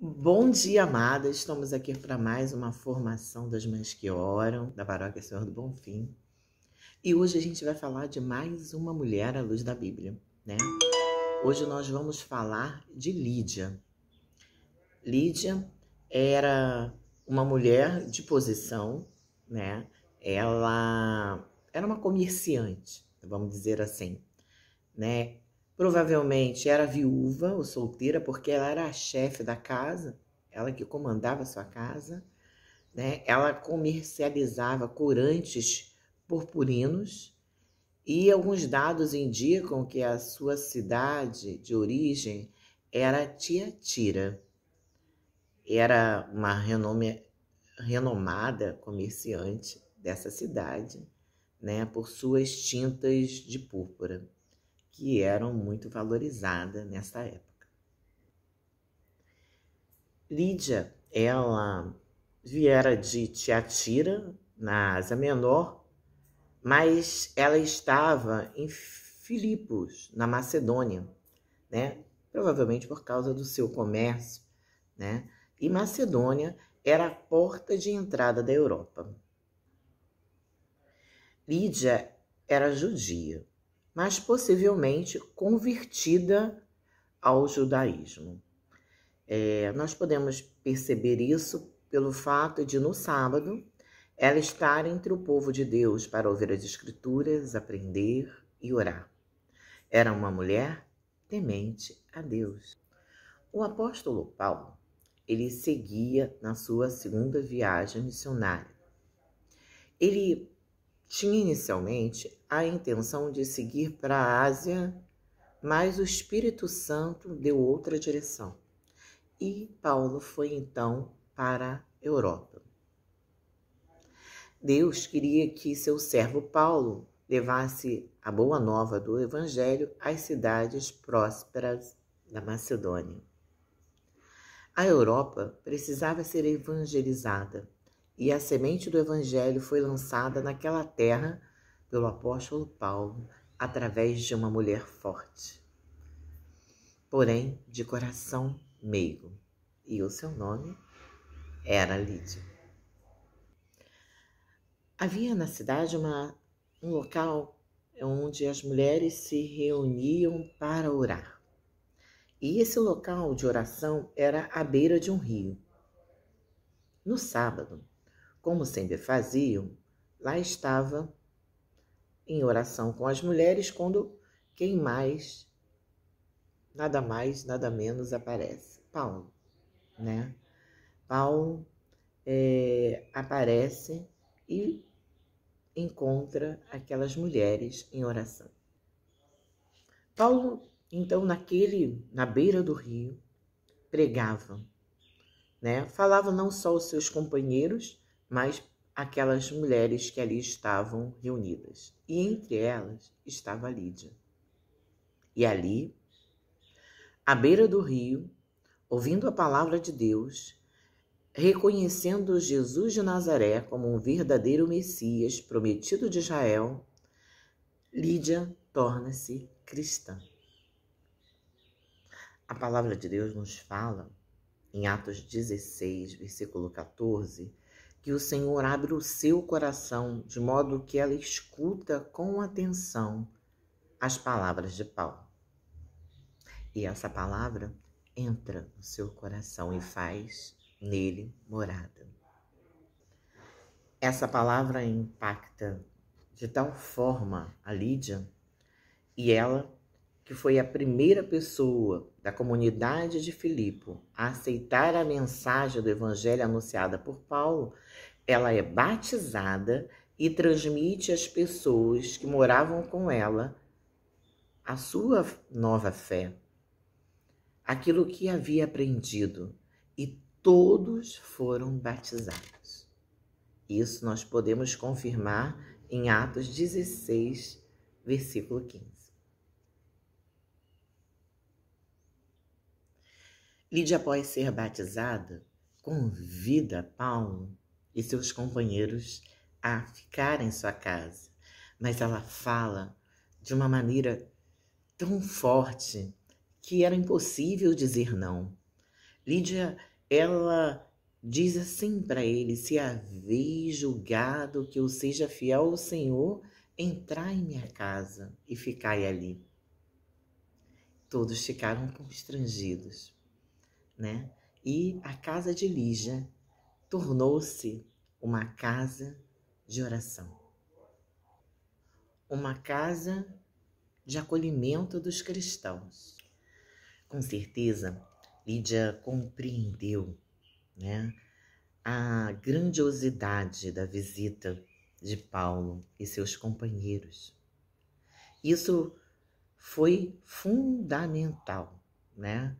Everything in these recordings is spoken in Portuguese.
Bom dia, amada. Estamos aqui para mais uma formação das Mães que Oram, da Paróquia Senhor do Bonfim. E hoje a gente vai falar de mais uma mulher à luz da Bíblia, né? Hoje nós vamos falar de Lídia. Lídia era uma mulher de posição, né? Ela era uma comerciante, vamos dizer assim, né? Provavelmente era viúva ou solteira, porque ela era a chefe da casa, ela que comandava a sua casa, né? Ela comercializava corantes purpurinos e alguns dados indicam que a sua cidade de origem era Tiatira. Era uma renomada comerciante dessa cidade, né? Por suas tintas de púrpura, que eram muito valorizadas nessa época. Lídia, ela viera de Tiatira, na Ásia Menor, mas ela estava em Filipos, na Macedônia, né? Provavelmente por causa do seu comércio, né? E Macedônia era a porta de entrada da Europa. Lídia era judia, mas possivelmente convertida ao judaísmo. Nós podemos perceber isso pelo fato de, no sábado, ela estar entre o povo de Deus para ouvir as Escrituras, aprender e orar. Era uma mulher temente a Deus. O apóstolo Paulo, ele seguia na sua segunda viagem missionária. Ele tinha inicialmente a intenção de seguir para a Ásia, mas o Espírito Santo deu outra direção. E Paulo foi então para a Europa. Deus queria que seu servo Paulo levasse a boa nova do Evangelho às cidades prósperas da Macedônia. A Europa precisava ser evangelizada e a semente do Evangelho foi lançada naquela terra pelo apóstolo Paulo através de uma mulher forte, porém de coração meigo, e o seu nome era Lídia. Havia na cidade um local onde as mulheres se reuniam para orar. E esse local de oração era à beira de um rio. No sábado, como sempre faziam, lá estava em oração com as mulheres quando quem mais, nada menos aparece? Paulo, né? Paulo aparece e encontra aquelas mulheres em oração. Paulo, então, na beira do rio, pregava, né? Falava não só aos seus companheiros, mas aquelas mulheres que ali estavam reunidas. E entre elas estava Lídia. E ali, à beira do rio, ouvindo a palavra de Deus, reconhecendo Jesus de Nazaré como um verdadeiro Messias prometido de Israel, Lídia torna-se cristã. A palavra de Deus nos fala, em Atos 16, versículo 14, que o Senhor abre o seu coração de modo que ela escuta com atenção as palavras de Paulo. E essa palavra entra no seu coração e faz nele morada. Essa palavra impacta de tal forma a Lídia, e ela, que foi a primeira pessoa da comunidade de Filipe a aceitar a mensagem do Evangelho anunciada por Paulo, ela é batizada e transmite às pessoas que moravam com ela a sua nova fé, aquilo que havia aprendido, e todos foram batizados. Isso nós podemos confirmar em Atos 16, versículo 15. Lídia, após ser batizada, convida Paulo e seus companheiros a ficar em sua casa, mas ela fala de uma maneira tão forte que era impossível dizer não. Lídia, ela diz assim para ele: se haveis julgado que eu seja fiel ao Senhor, entrai em minha casa e ficai ali. Todos ficaram constrangidos, né? E a casa de Lídia tornou-se uma casa de oração, uma casa de acolhimento dos cristãos. Com certeza, Lídia compreendeu, né, a grandiosidade da visita de Paulo e seus companheiros. Isso foi fundamental, né,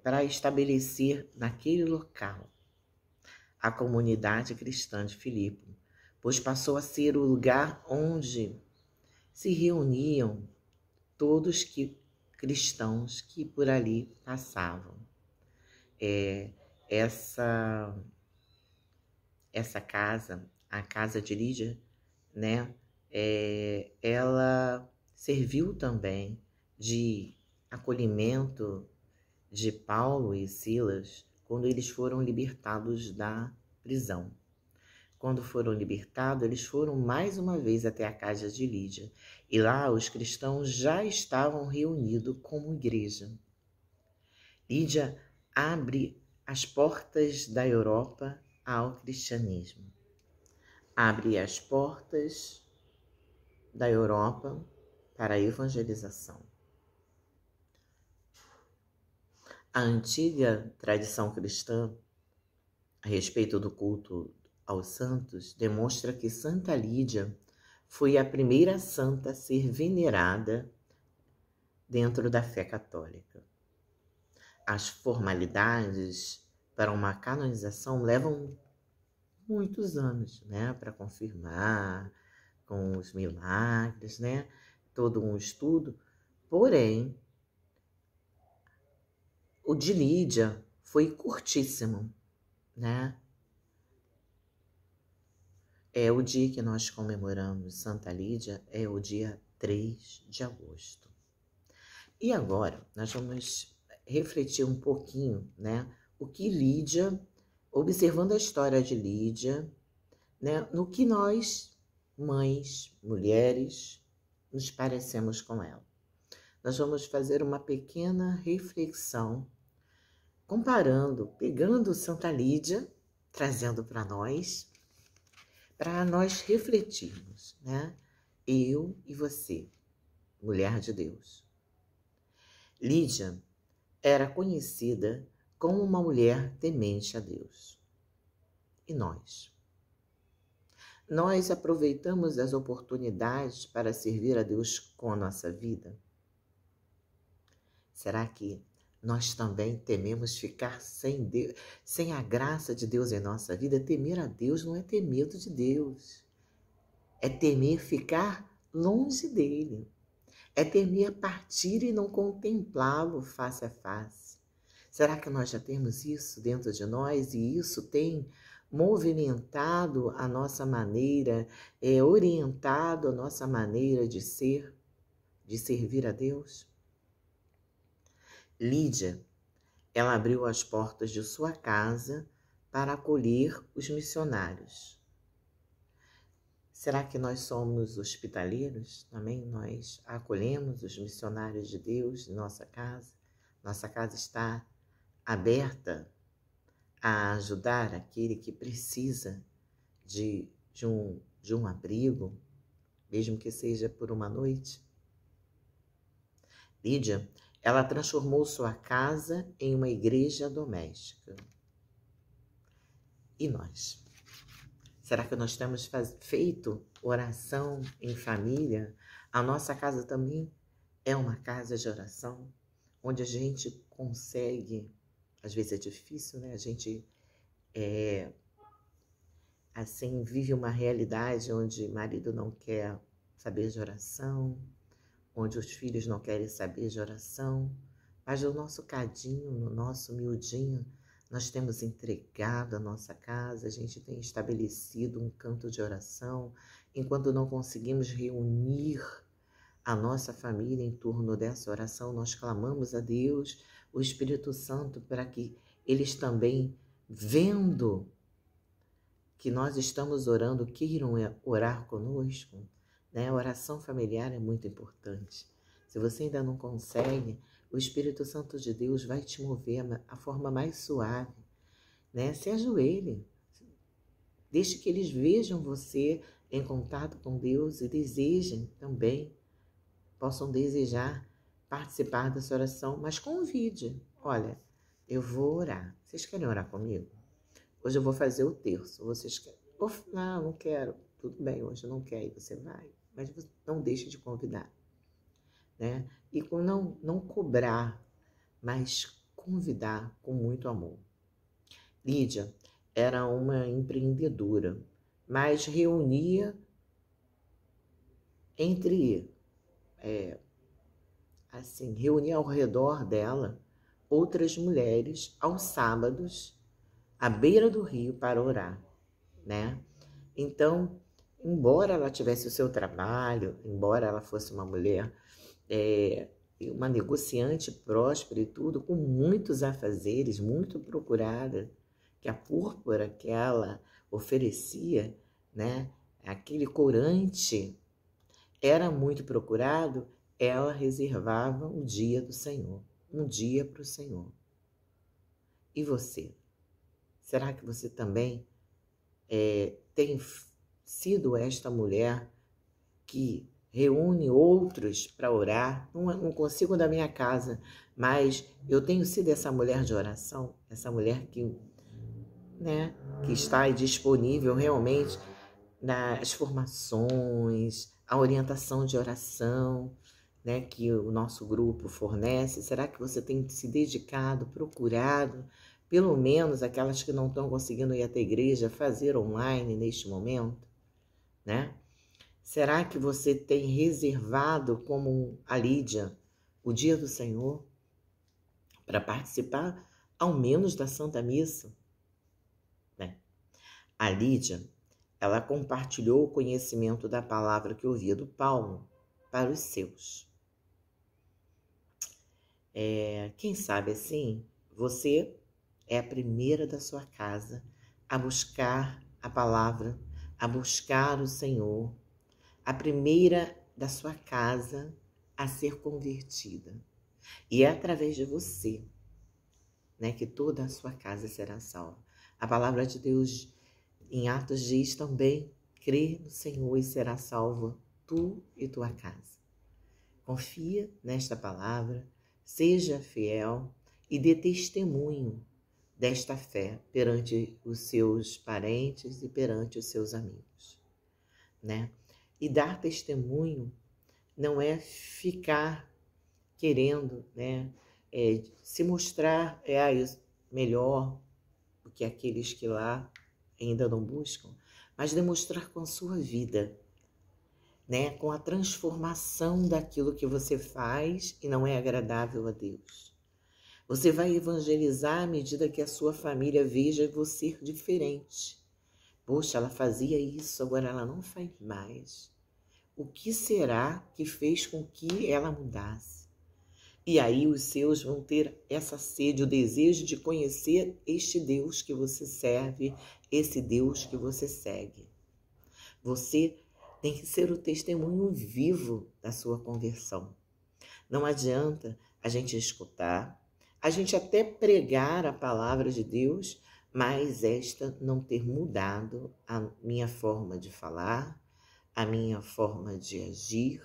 para estabelecer naquele local a comunidade cristã de Filipe, pois passou a ser o lugar onde se reuniam todos que cristãos que por ali passavam. Essa casa, a casa de Lídia, né, ela serviu também de acolhimento de Paulo e Silas quando eles foram libertados da prisão. Quando foram libertados, eles foram mais uma vez até a casa de Lídia. E lá os cristãos já estavam reunidos como igreja. Lídia abre as portas da Europa ao cristianismo. Abre as portas da Europa para a evangelização. A antiga tradição cristã a respeito do culto aos santos demonstra que Santa Lídia foi a primeira santa a ser venerada dentro da fé católica. As formalidades para uma canonização levam muitos anos, né, para confirmar, com os milagres, né, todo um estudo. Porém, o de Lídia foi curtíssimo, né? O dia que nós comemoramos Santa Lídia é o dia 3 de agosto. E agora nós vamos refletir um pouquinho, né, o que Lídia, observando a história de Lídia, né, no que nós, mães, mulheres, nos parecemos com ela. Nós vamos fazer uma pequena reflexão, comparando, pegando Santa Lídia, trazendo para nós refletirmos, né? Eu e você, mulher de Deus. Lídia era conhecida como uma mulher temente a Deus. E nós? Nós aproveitamos as oportunidades para servir a Deus com a nossa vida? Será que nós também tememos ficar sem Deus, sem a graça de Deus em nossa vida? Temer a Deus não é ter medo de Deus. É temer ficar longe dele. É temer partir e não contemplá-lo face a face. Será que nós já temos isso dentro de nós e isso tem movimentado a nossa maneira, orientado a nossa maneira de ser, de servir a Deus? Lídia, ela abriu as portas de sua casa para acolher os missionários. Será que nós somos hospitaleiros? Também nós acolhemos os missionários de Deus em nossa casa? Nossa casa está aberta a ajudar aquele que precisa de um abrigo, mesmo que seja por uma noite? Lídia, ela transformou sua casa em uma igreja doméstica. E nós? Será que nós temos feito oração em família? A nossa casa também é uma casa de oração, onde a gente consegue, às vezes é difícil, né? A gente assim vive uma realidade onde marido não quer saber de oração, onde os filhos não querem saber de oração, mas no nosso cadinho, no nosso miudinho, nós temos entregado a nossa casa, a gente tem estabelecido um canto de oração, enquanto não conseguimos reunir a nossa família em torno dessa oração, nós clamamos a Deus o Espírito Santo para que eles também, vendo que nós estamos orando, queiram orar conosco, né? A oração familiar é muito importante. Se você ainda não consegue, o Espírito Santo de Deus vai te mover a forma mais suave, né? Se ajoelhe, deixe que eles vejam você em contato com Deus e desejem também, possam desejar participar dessa oração, mas convide. Olha, eu vou orar. Vocês querem orar comigo? Hoje eu vou fazer o terço. Vocês querem? Não, não quero. Tudo bem, hoje eu não quero. E você vai. Mas não deixe de convidar, né? E não cobrar, mas convidar com muito amor. Lídia era uma empreendedora, mas reunia reunia ao redor dela outras mulheres aos sábados à beira do rio para orar, né? Então, embora ela tivesse o seu trabalho, embora ela fosse uma mulher, uma negociante próspera e tudo, com muitos afazeres, muito procurada, que a púrpura que ela oferecia, né, aquele corante era muito procurado, ela reservava um dia do Senhor, um dia para o Senhor. E você? Será que você também tem sido esta mulher que reúne outros para orar? Não consigo da minha casa, mas eu tenho sido essa mulher de oração, essa mulher que está disponível realmente nas formações, a orientação de oração, né, que o nosso grupo fornece. Será que você tem se dedicado, procurado, pelo menos aquelas que não estão conseguindo ir até a igreja, fazer online neste momento, né? Será que você tem reservado, como a Lídia, o dia do Senhor para participar, ao menos, da Santa Missa, né? A Lídia, ela compartilhou o conhecimento da palavra que ouvia do Paulo para os seus. Quem sabe assim, você é a primeira da sua casa a buscar a palavra, a buscar o Senhor, a primeira da sua casa a ser convertida. E é através de você, né, que toda a sua casa será salva. A palavra de Deus em Atos diz também: crê no Senhor e será salvo tu e tua casa. Confia nesta palavra, seja fiel e dê testemunho desta fé perante os seus parentes e perante os seus amigos, né? E dar testemunho não é ficar querendo, né, se mostrar melhor do que aqueles que lá ainda não buscam, mas demonstrar com a sua vida, né, com a transformação daquilo que você faz e não é agradável a Deus. Você vai evangelizar à medida que a sua família veja você diferente. Poxa, ela fazia isso, agora ela não faz mais. O que será que fez com que ela mudasse? E aí os seus vão ter essa sede, o desejo de conhecer este Deus que você serve, esse Deus que você segue. Você tem que ser o testemunho vivo da sua conversão. Não adianta a gente escutar, a gente até pregar a palavra de Deus, mas esta não ter mudado a minha forma de falar, a minha forma de agir,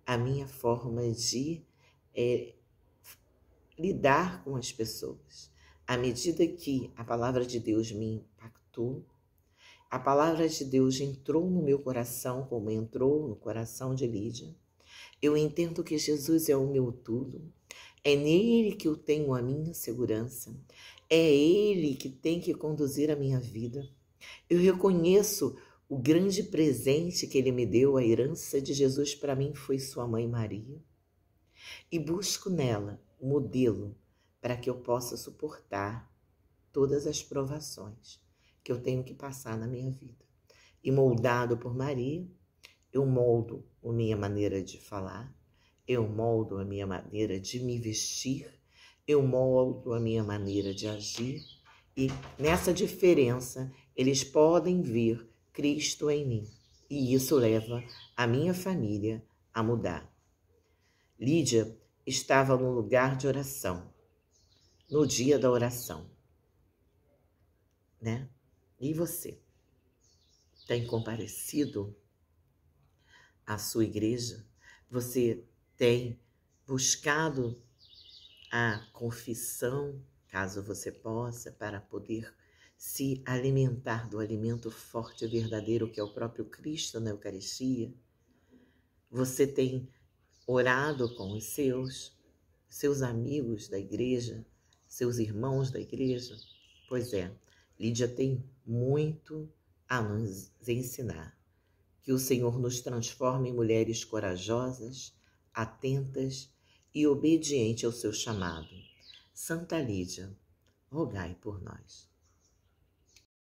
a minha forma de lidar com as pessoas. À medida que a palavra de Deus me impactou, a palavra de Deus entrou no meu coração, como entrou no coração de Lídia, eu entendo que Jesus é o meu tudo. É nele que eu tenho a minha segurança. É ele que tem que conduzir a minha vida. Eu reconheço o grande presente que ele me deu, a herança de Jesus para mim foi sua mãe Maria. E busco nela um modelo para que eu possa suportar todas as provações que eu tenho que passar na minha vida. E moldado por Maria, eu moldo a minha maneira de falar, eu moldo a minha maneira de me vestir, eu moldo a minha maneira de agir e nessa diferença eles podem ver Cristo em mim. E isso leva a minha família a mudar. Lídia estava no lugar de oração, no dia da oração, né? E você? Tem comparecido à sua igreja? Você tem buscado a confissão, caso você possa, para poder se alimentar do alimento forte e verdadeiro que é o próprio Cristo na Eucaristia? Você tem orado com os seus amigos da igreja, seus irmãos da igreja? Pois é, Lídia tem muito a nos ensinar. Que o Senhor nos transforme em mulheres corajosas, atentas e obedientes ao seu chamado. Santa Lídia, rogai por nós.